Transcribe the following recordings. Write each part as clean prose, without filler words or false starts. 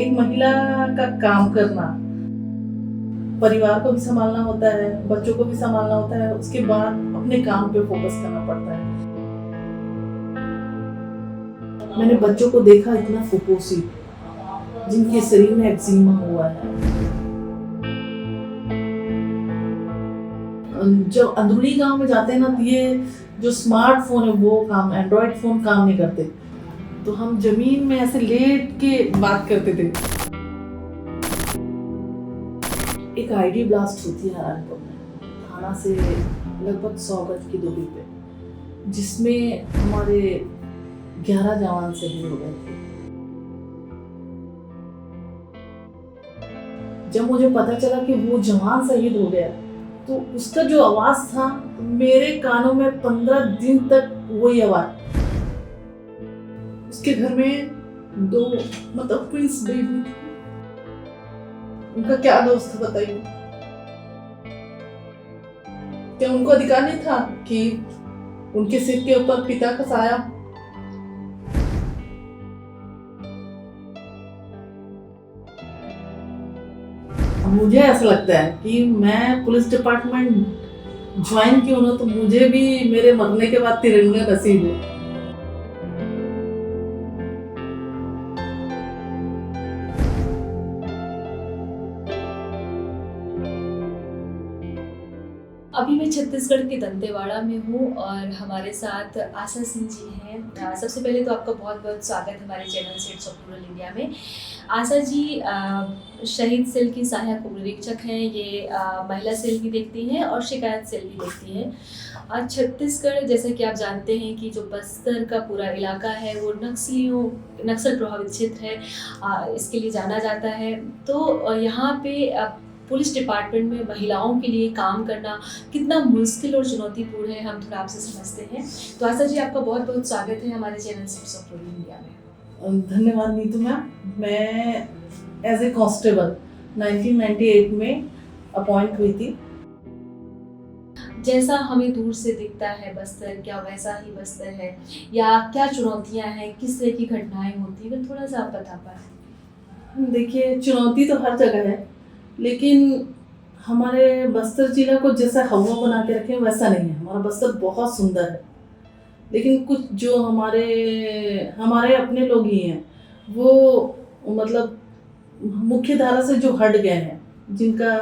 एक महिला का काम करना, परिवार को भी संभालना होता है, बच्चों को भी संभालना होता है, उसके बाद अपने काम पे फोकस करना पड़ता है। मैंने बच्चों को देखा इतना कुपोषित, जिनके शरीर में एक्जिमा हुआ है। जब अंदरूनी गांव में जाते हैं ना, तो ये जो स्मार्टफोन है वो काम, एंड्रॉइड फोन काम नहीं करते, तो हम जमीन में ऐसे लेट के बात करते थे। एक आईडी ब्लास्ट हुई थी नारायणपुर में, थाना से लगभग 100 गज की दूरी पे, जिसमें हमारे 11 जवान शहीद हो गए थे। जब मुझे पता चला कि वो जवान शहीद हो गया, तो उसका जो आवाज था मेरे कानों में 15 दिन तक वही आवाज। उसके घर में 2 ट्विंस बेबी थी। उनका क्या दोस्त था बताइए? क्या उनको अधिकार नहीं था कि उनके सिर के ऊपर पिता का साया? मुझे ऐसा लगता है कि मैं पुलिस डिपार्टमेंट ज्वाइन क्यों ना, तो मुझे भी मेरे मरने के बाद तिरंगा नसीब है। अभी मैं छत्तीसगढ़ के दंतेवाड़ा में हूँ और हमारे साथ आशा सिंह जी हैं। सबसे पहले तो आपका बहुत बहुत स्वागत है हमारे channel sets of rural India में। आशा जी शहीद सेल की सहायक उप निरीक्षक हैं। ये महिला सेल भी देखती हैं और शिकायत सेल भी देखती हैं। छत्तीसगढ़, जैसा कि आप जानते हैं कि जो बस्तर का पूरा इलाका है वो नक्सल प्रभावित क्षेत्र है, इसके लिए जाना जाता है। तो यहाँ पे पुलिस डिपार्टमेंट में महिलाओं के लिए काम करना कितना मुश्किल और चुनौतीपूर्ण है, हम थोड़ा आपसे समझते हैं। तो आशा जी, आपका बहुत बहुत स्वागत है हमारे channel sets of rural India में। धन्यवाद नीतू मैम। मैं एज ए कांस्टेबल 1998 में अपॉइंट हुई थी। जैसा हमें दूर से दिखता है बस्तर, क्या वैसा ही बस्तर है या क्या चुनौतियाँ हैं, किस तरह की घटनाएं होती हैं, थोड़ा सा आप बता पाए? देखिए, चुनौती तो हर जगह है, लेकिन हमारे बस्तर जिला को जैसा हवा बना के रखे वैसा नहीं है। हमारा बस्तर बहुत सुंदर है, लेकिन कुछ जो हमारे अपने लोग ही हैं, वो मुख्य धारा से जो हट गए हैं, जिनका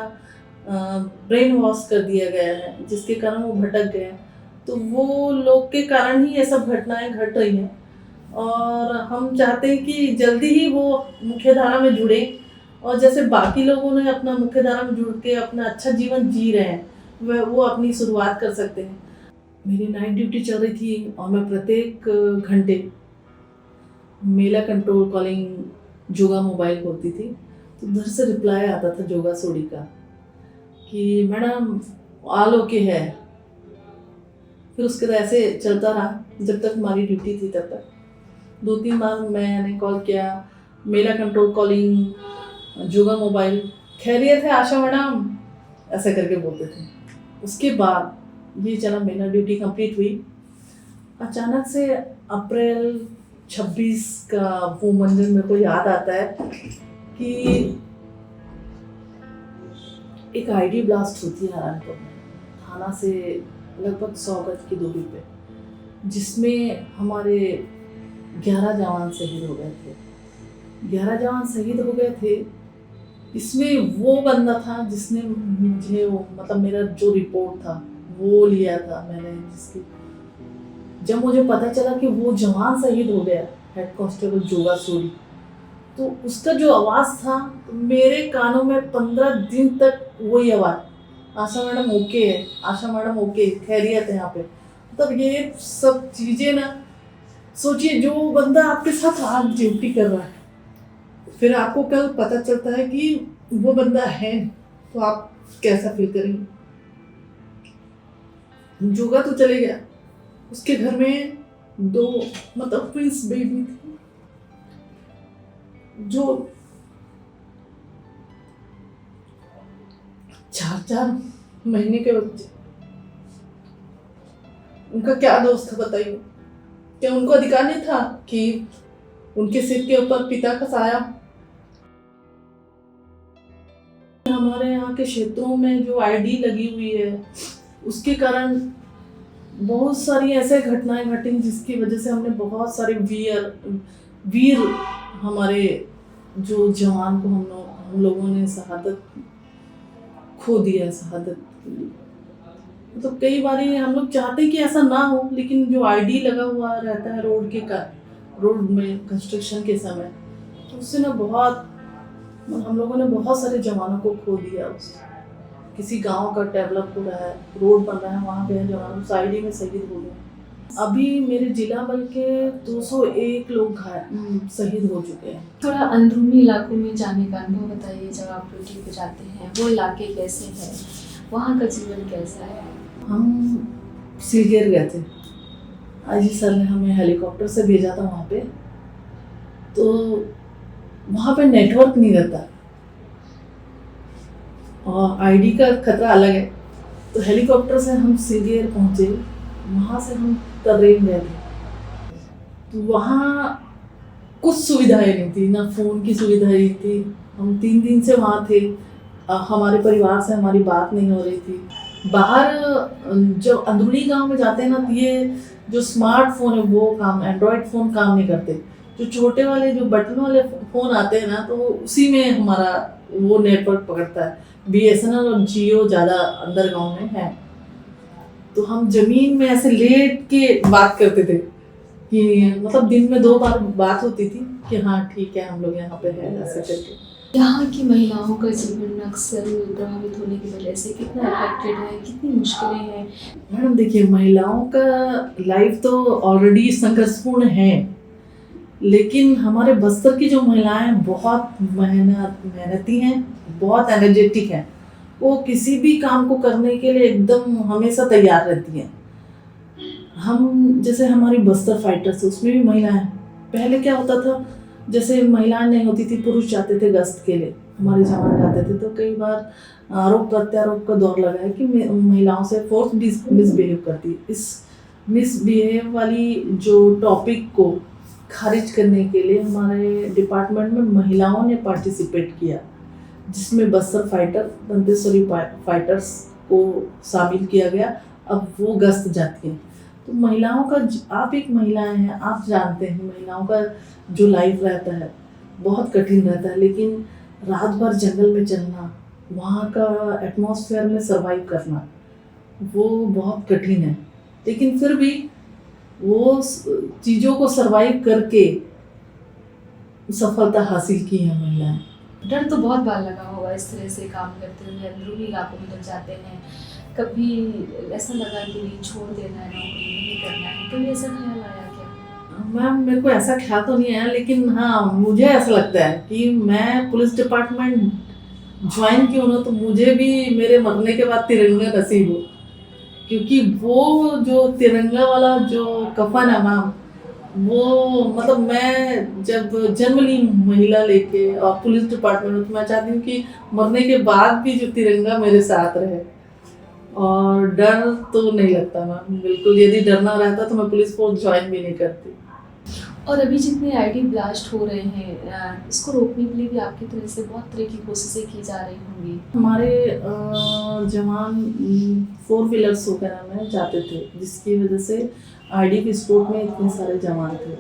ब्रेन वॉश कर दिया गया है, जिसके कारण वो भटक गए हैं, तो वो लोग के कारण ही ये सब घटनाएं घट रही हैं। और हम चाहते हैं कि जल्दी ही वो मुख्य धारा में जुड़े, और जैसे बाकी लोगों ने अपना मुख्य धारा में जुड़ के अपना अच्छा जीवन जी रहे हैं, वो अपनी शुरुआत कर सकते हैं। मेरी नाइट ड्यूटी चल रही थी और मैं प्रत्येक घंटे मेला कंट्रोल कॉलिंग जोगा मोबाइल होती थी, तो उधर से रिप्लाई आता था जोगा सोडी का कि मैडम ऑल ओके है। फिर उसके बाद ऐसे चलता रहा जब तक हमारी ड्यूटी थी तब तक। 2-3 बार मैंने कॉल किया, मेला कंट्रोल कॉलिंग जोगा मोबाइल, खैरियत है आशा मैडम, ऐसा करके बोलते थे। उसके बाद ये चला, मेरा ड्यूटी कंप्लीट हुई। अचानक से अप्रैल 26 का वो मंजर मेरे को याद आता है कि एक आईडी ब्लास्ट हुई थी नारायणपुर में, थाना से लगभग 100 गज की दूरी पे, जिसमें हमारे 11 जवान शहीद हो गए थे। 11 जवान शहीद हो गए थे। इसमें वो बंदा था जिसने मुझे मेरा जो रिपोर्ट था वो लिया था मैंने, जिसकी जब मुझे पता चला कि वो जवान शहीद हो गया, हेड कांस्टेबल जोगा सोडी, तो उसका जो आवाज़ था मेरे कानों में 15 दिन तक वही आवाज़, आशा मैडम ओके है, आशा मैडम ओके, खैरियत है यहाँ पे। ये सब चीज़ें ना, सोचिए जो बंदा आपके साथ आज ड्यूटी कर रहा है, फिर आपको कल पता चलता है कि वो बंदा है, तो आप कैसा फील करेंगे? जोगा तो चले गया, उसके घर में 2 ट्विंस बेबी थी, जो 4-4 महीने के बच्चे। उनका क्या दोस्त था बताइए? क्या उनको अधिकार नहीं था कि उनके सिर के ऊपर पिता का साया? हमारे यहाँ के क्षेत्रों में जो आईडी लगी हुई है उसके कारण बहुत सारी ऐसे घटनाएं घटी जिसकी वजह से हमने बहुत सारे वीर हमारे जो जवान को हम लोगों ने शहादत खो दिया है। शहादत तो कई बार हम लोग चाहते हैं कि ऐसा ना हो, लेकिन जो आईडी लगा हुआ रहता है रोड में कंस्ट्रक्शन के समय, तो उससे ना बहुत हम लोगों ने बहुत सारे जवानों को खो दिया। उस किसी गांव का डेवलप हो रहा है, रोड बन रहा है, वहाँ पे जवान उस आईडी में शहीद हो गए। अभी मेरे जिला बल के 201 लोग शहीद हो चुके हैं। थोड़ा अंदरूनी इलाकों में जाने का अनुभव बताइए। जब आप ड्यूटी पे जाते हैं वो इलाके कैसे हैं, वहाँ का जीवन कैसा है? हम सीलगेर गए थे, आईजी सर ने हमें हेलीकॉप्टर से भेजा था वहाँ पे। तो वहाँ पे नेटवर्क नहीं रहता और आईडी का खतरा अलग है। तो हेलीकॉप्टर से हम सीलगेर पहुँचे, वहाँ से हम ट्रेन गए थे। तो वहाँ कुछ सुविधाएं नहीं थी, ना फ़ोन की सुविधा नहीं थी। हम 3 दिन से वहाँ थे, हमारे परिवार से हमारी बात नहीं हो रही थी। बाहर जब अंदरूनी गांव में जाते हैं ना, तो ये जो स्मार्टफोन है वो एंड्रॉयड फ़ोन काम नहीं करते। जो छोटे वाले जो बटन वाले फ़ोन आते हैं ना, तो उसी में हमारा वो नेटवर्क पकड़ता है। BSNL और जियो ज़्यादा अंदर गांव में है। तो हम ज़मीन में ऐसे लेट के बात करते थे कि मतलब दिन में 2 बार बात होती थी कि हाँ ठीक है हम लोग यहाँ पे हैं, ऐसे करके। यहाँ की महिलाओं का जीवन अक्सर प्रभावित होने की वजह से कितना अफेक्टेड है, कितनी मुश्किलें हैं? मैडम देखिए, महिलाओं का लाइफ तो ऑलरेडी संघर्षपूर्ण है, लेकिन हमारे बस्तर की जो महिलाएं बहुत मेहनती हैं, बहुत एनर्जेटिक हैं। वो किसी भी काम को करने के लिए एकदम हमेशा तैयार रहती हैं। हम जैसे हमारी बस्तर फाइटर्स, उसमें भी महिलाएं। पहले क्या होता था, जैसे महिलाएं नहीं होती थी, पुरुष जाते थे गश्त के लिए, हमारे जवान जाते थे। तो कई बार आरोप प्रत्यारोप का दौर लगा है कि महिलाओं से फोर्स मिसबिहेव करती है। इस मिसबिहेव वाली जो टॉपिक को खारिज करने के लिए हमारे डिपार्टमेंट में महिलाओं ने पार्टिसिपेट किया, जिसमें बस्तर फाइटर, दंतेश्वरी फाइटर्स को शामिल किया गया। अब वो गश्त जाती हैं। तो महिलाओं का, आप एक महिलाएं हैं, आप जानते हैं महिलाओं का जो लाइफ रहता है बहुत कठिन रहता है। लेकिन रात भर जंगल में चलना, वहाँ का एटमॉस्फेयर में सर्वाइव करना, वो बहुत कठिन है। लेकिन फिर भी वो चीज़ों को सर्वाइव करके सफलता हासिल की है महिलाएं। डर तो बहुत बार लगा होगा इस तरह से काम करते हुए, अंदरूनी इलाकों में जब जाते हैं। कभी ऐसा लगा कि नहीं, छोड़ देना है, नौकरी नहीं करना है? कभी ऐसा ख्याल आया क्या? मैम मेरे को ऐसा ख्याल तो नहीं आया, लेकिन हाँ मुझे ऐसा लगता है कि मैं पुलिस डिपार्टमेंट ज्वाइन क्यों ना, तो मुझे भी मेरे मरने के बाद तिरंगा नसीब हो। क्योंकि वो जो तिरंगा वाला जो कफन है मैम, वो मतलब मैं जब जन्म ली महिला लेके और पुलिस डिपार्टमेंट में, तो मैं चाहती हूँ कि मरने के बाद भी जो तिरंगा मेरे साथ रहे। और डर तो नहीं लगता मैम, बिल्कुल। यदि डरना रहता तो मैं पुलिस फोर्स ज्वाइन भी नहीं करती। और अभी जितने आईडी ब्लास्ट हो रहे हैं, इसको रोकने के लिए भी आपकी तरह से बहुत तरह की कोशिशें की जा रही होंगी। हमारे जवान 4 व्हीलर्स वगैरह में जाते थे, जिसकी वजह से आईडी विस्फोट में इतने सारे जवान थे।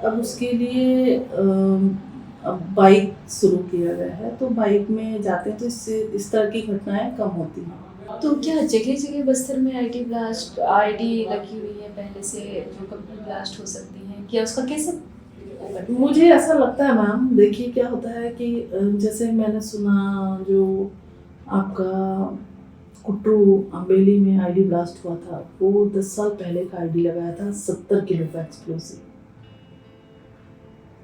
अब उसके लिए अब बाइक शुरू किया गया है, तो बाइक में जाते हैं तो इससे इस तरह की घटनाएं कम होती हैं। तो क्या जगह जगह बस्तर में आईडी लगी हुई है पहले से, जो कभी ब्लास्ट हो सकती हैं? क्या उसका कैसे? मुझे ऐसा लगता है मैम, देखिए क्या होता है कि जैसे मैंने सुना जो आपका कुट्टू अम्बेली में आईडी ब्लास्ट हुआ था, वो 10 साल पहले का आईडी लगाया था 70 किलो का एक्सप्लोसिव।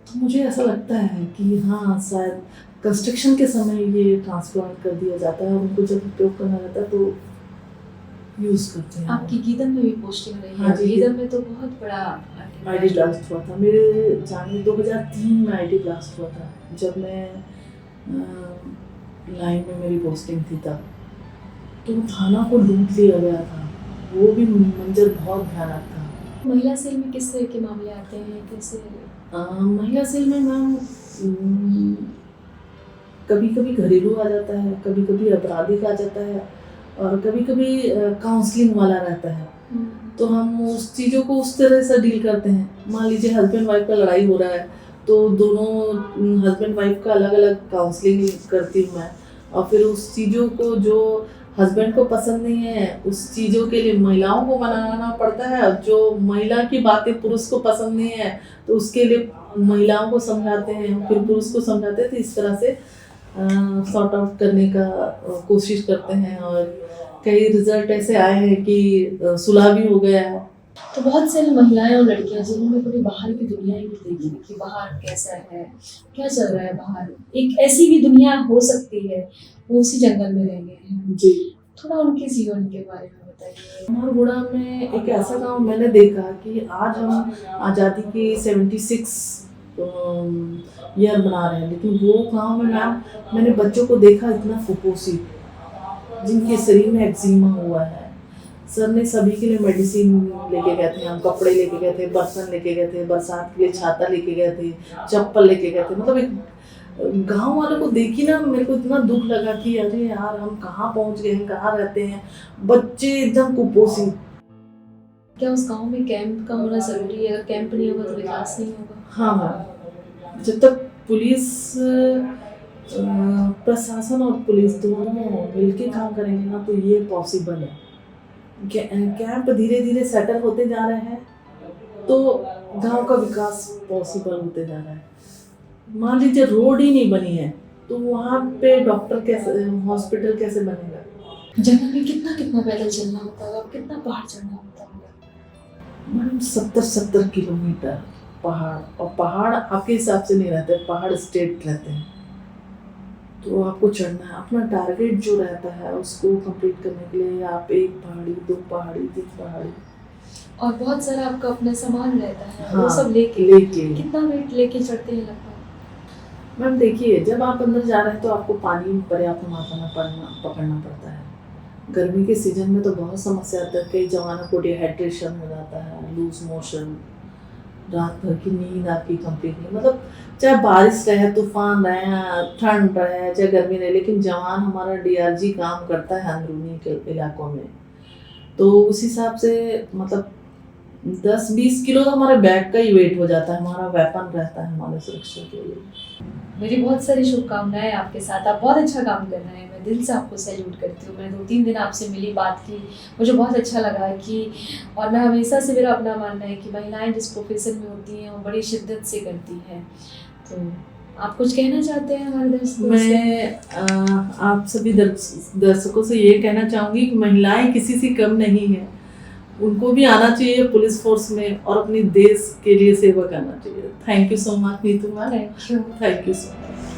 तो मुझे ऐसा लगता है कि हाँ शायद कंस्ट्रक्शन के समय ये ट्रांसप्लांट कर दिया जाता है, और उनको जब उपयोग करना रहता है तो यूज़ करते हैं। आपकी गीदम में भी पोस्टिंग रही है? हाँ जी, गीदम में तो बहुत बड़ा आईडी ब्लास्ट हुआ था। मेरे जाने 2003 में आईडी ब्लास्ट हुआ था, जब मैं लाइन में मेरी पोस्टिंग थी तब। तो थाना को लूट लिया गया था, वो भी मंजर बहुत भयानक था। महिला सेल में किस तरह के मामले आते हैं, कैसे? महिला सेल में मैम कभी कभी घरेलू आ जाता है, कभी कभी आपराधिक आ जाता है, और कभी कभी काउंसलिंग वाला रहता है। तो हम उस चीज़ों को उस तरह से डील करते हैं। मान लीजिए हस्बैंड वाइफ का लड़ाई हो रहा है, तो दोनों हस्बैंड वाइफ का अलग अलग काउंसलिंग करती हूँ मैं, और फिर उस चीज़ों को जो हस्बैंड को पसंद नहीं है उस चीज़ों के लिए महिलाओं को मनाना पड़ता है, और जो महिला की बातें पुरुष को पसंद नहीं है तो उसके लिए महिलाओं को समझाते हैं, फिर पुरुष को समझाते हैं। तो इस तरह से सॉर्ट आउट करने का कोशिश करते हैं, और कई रिजल्ट ऐसे आए हैं कि सुलह भी हो गया है। तो बहुत सारी महिलाएं और लड़कियां जिन्होंने पूरी बाहर की दुनिया ही नहीं देखी कि बाहर कैसा है, क्या चल रहा है बाहर, एक ऐसी भी दुनिया हो सकती है, वो उसी जंगल में रह गए हैं। जी, थोड़ा उनके जीवन के बारे में बताइए। मारगुड़ा में एक ऐसा गांव मैंने देखा कि आज हम आज़ादी की 76 ईयर मना रहे हैं, लेकिन वो गांव में मैम मैंने बच्चों को देखा इतना कुपोषित, जिनके शरीर में एक्जिमा हुआ है। सर ने सभी के लिए मेडिसिन लेके गए थे, हम कपड़े लेके गए थे, बर्तन लेके गए थे, बरसात के लिए छाता लेके गए थे, चप्पल लेके गए थे। मतलब एक गांव वालों को देखी ना, मेरे को इतना दुख लगा कि अरे यार हम कहाँ पहुँच गए हैं, कहाँ रहते हैं, बच्चे एकदम कुपोषित। क्या उस गांव में कैंप का होना जरूरी है? अगर कैंप नहीं होगा तो विकास नहीं होगा। हाँ मैम, जब तक पुलिस प्रशासन और पुलिस दोनों मिलके काम करेंगे ना तो ये पॉसिबल है। कैंप धीरे धीरे सेटल होते जा रहे हैं तो गांव का विकास पॉसिबल होते जा रहा है। मान लीजिए रोड ही नहीं बनी है तो वहाँ पे डॉक्टर कैसे, हॉस्पिटल कैसे बनेगा? जंगल में कितना कितना पैदल चलना होता होगा, कितना पहाड़ चढ़ना होता होगा? मैडम 70 किलोमीटर पहाड़, और पहाड़ आपके हिसाब से नहीं रहते, पहाड़ स्ट्रेट रहते हैं। तो आपको चढ़ना है, अपना टारगेट जो रहता है उसको कंप्लीट करने के लिए आप 1 पहाड़ी, 2 पहाड़ी, 3 पहाड़ी, और बहुत सारा आपका अपना सामान रहता है। हाँ, वो सब लेके कितना वेट लेके चढ़ते हैं लगभग? मैम देखिए, जब आप अंदर जा रहे हैं तो आपको पानी पर्याप्त मात्रा में पकड़ना पड़ता है। गर्मी के सीजन में तो बहुत समस्या आती है, कई जवानों को डिहाइड्रेशन हो जाता है, लूज मोशन, रात भर की नींद आपकी कंप्लीट नहीं, मतलब चाहे बारिश रहे, तूफान रहे, ठंड रहे, चाहे गर्मी रहे, लेकिन जवान हमारा डीआरजी काम करता है अंदरूनी के इलाकों में। तो उस हिसाब से मतलब 10-20 किलो तो हमारे बैग का ही वेट हो जाता है, हमारा वेपन रहता है हमारे सुरक्षा के लिए। मेरी बहुत सारी शुभकामनाएं आपके साथ, आप बहुत अच्छा काम कर रहे हैं, मैं दिल से आपको सैल्यूट करती हूँ। मैंने 2-3 दिन आपसे मिली, बात की, मुझे बहुत अच्छा लगा कि, और मैं हमेशा से, मेरा अपना मानना है कि महिलाएं जिस प्रोफेशन में होती हैं वो बड़ी शिद्दत से करती हैं। तो आप कुछ कहना चाहते हैं हमारे दर्शकों से? मैं आप सभी दर्शकों से ये कहना चाहूँगी कि महिलाएं किसी से कम नहीं है, उनको भी आना चाहिए पुलिस फोर्स में और अपने देश के लिए सेवा करना चाहिए। Thank you so much Neetu ma'am. Thank you so much.